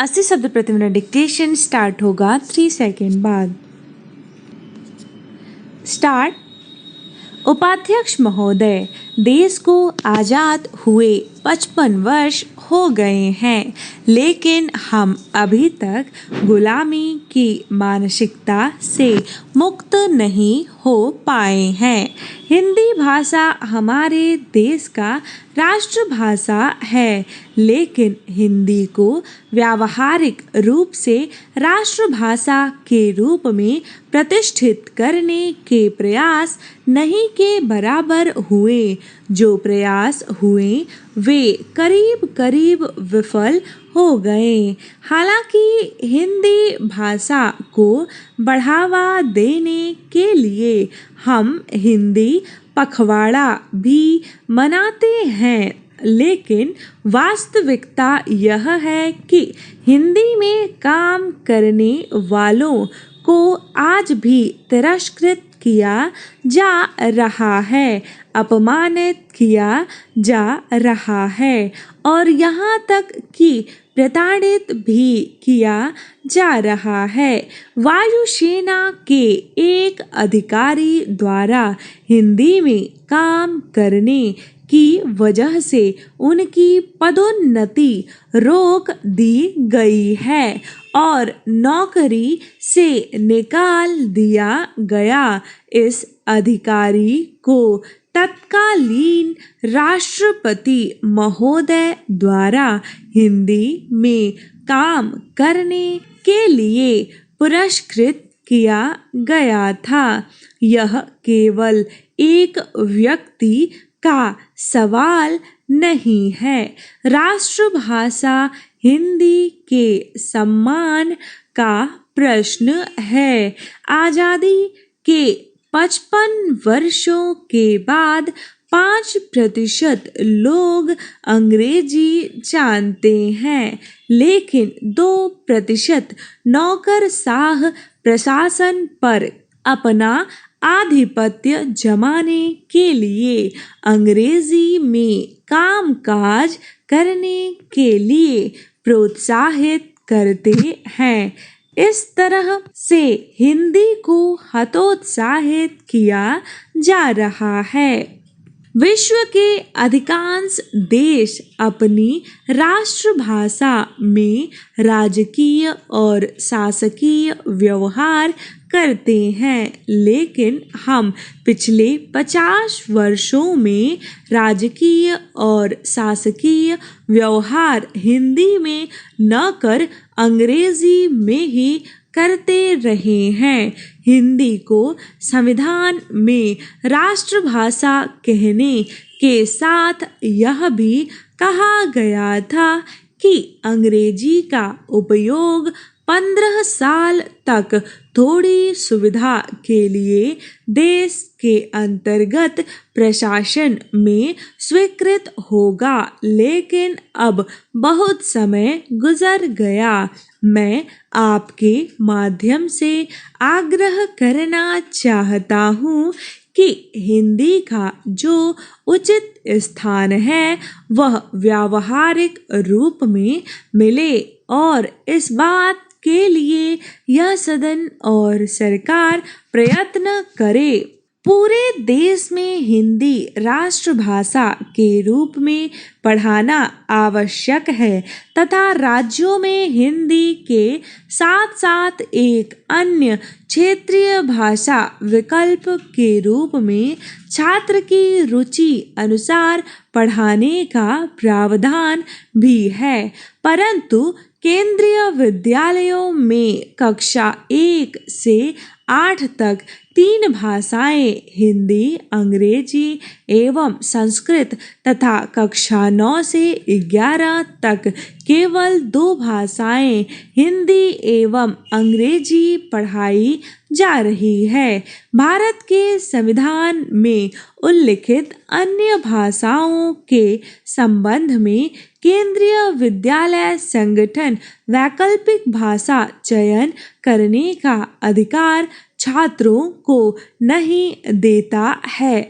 80 शब्द प्रति minute dictation start होगा 3 सेकेंड बाद। स्टार्ट। उपाध्यक्ष महोदय, देश को आज़ाद हुए 55 वर्ष हो गए हैं, लेकिन हम अभी तक गुलामी की मानसिकता से मुक्त नहीं हो पाए हैं। हिंदी भाषा हमारे देश का राष्ट्रभाषा है, लेकिन हिंदी को व्यावहारिक रूप से राष्ट्रभाषा के रूप में प्रतिष्ठित करने के प्रयास नहीं के बराबर हुए। जो प्रयास हुए वे करीब करीब विफल हो गए। हालांकि हिंदी भाषा को बढ़ावा देने के लिए हम हिंदी पखवाड़ा भी मनाते हैं, लेकिन वास्तविकता यह है कि हिंदी में काम करने वालों को आज भी तिरस्कृत किया जा रहा है, अपमानित किया जा रहा है और यहाँ तक कि प्रताड़ित भी किया जा रहा है। वायुसेना के एक अधिकारी द्वारा हिंदी में काम करने की वजह से उनकी पदोन्नति रोक दी गई है और नौकरी से निकाल दिया गया। इस अधिकारी को तत्कालीन राष्ट्रपति महोदय द्वारा हिंदी में काम करने के लिए पुरस्कृत किया गया था। यह केवल एक व्यक्ति का सवाल नहीं है। राष्ट्रभाषा हिंदी के सम्मान का प्रश्न है। आज़ादी के 55 वर्षों के बाद 5% लोग अंग्रेजी जानते हैं, लेकिन 2% नौकरशाह प्रशासन पर अपना आधिपत्य जमाने के लिए अंग्रेजी में कामकाज करने के लिए प्रोत्साहित करते हैं। इस तरह से हिंदी को हतोत्साहित किया जा रहा है। विश्व के अधिकांश देश अपनी राष्ट्रभाषा में राजकीय और शासकीय व्यवहार करते हैं, लेकिन हम पिछले 50 वर्षों में राजकीय और शासकीय व्यवहार हिंदी में न कर अंग्रेजी में ही करते रहे हैं। हिंदी को संविधान में राष्ट्रभाषा कहने के साथ यह भी कहा गया था कि अंग्रेजी का उपयोग 15 साल तक थोड़ी सुविधा के लिए देश के अंतर्गत प्रशासन में स्वीकृत होगा, लेकिन अब बहुत समय गुजर गया। मैं आपके माध्यम से आग्रह करना चाहता हूँ कि हिंदी का जो उचित स्थान है वह व्यावहारिक रूप में मिले और इस बात के लिए यह सदन और सरकार प्रयत्न करे। पूरे देश में हिंदी राष्ट्रभाषा के रूप में पढ़ाना आवश्यक है तथा राज्यों में हिंदी के साथ साथ एक अन्य क्षेत्रीय भाषा विकल्प के रूप में छात्र की रुचि अनुसार पढ़ाने का प्रावधान भी है, परंतु केंद्रीय विद्यालयों में कक्षा 1 से 8 तक 3 भाषाएं हिंदी, अंग्रेजी एवं संस्कृत तथा कक्षा 9 से 11 तक केवल 2 भाषाएं हिंदी एवं अंग्रेजी पढ़ाई जा रही है। भारत के संविधान में उल्लिखित अन्य भाषाओं के संबंध में केंद्रीय विद्यालय संगठन वैकल्पिक भाषा चयन करने का अधिकार छात्रों को नहीं देता है।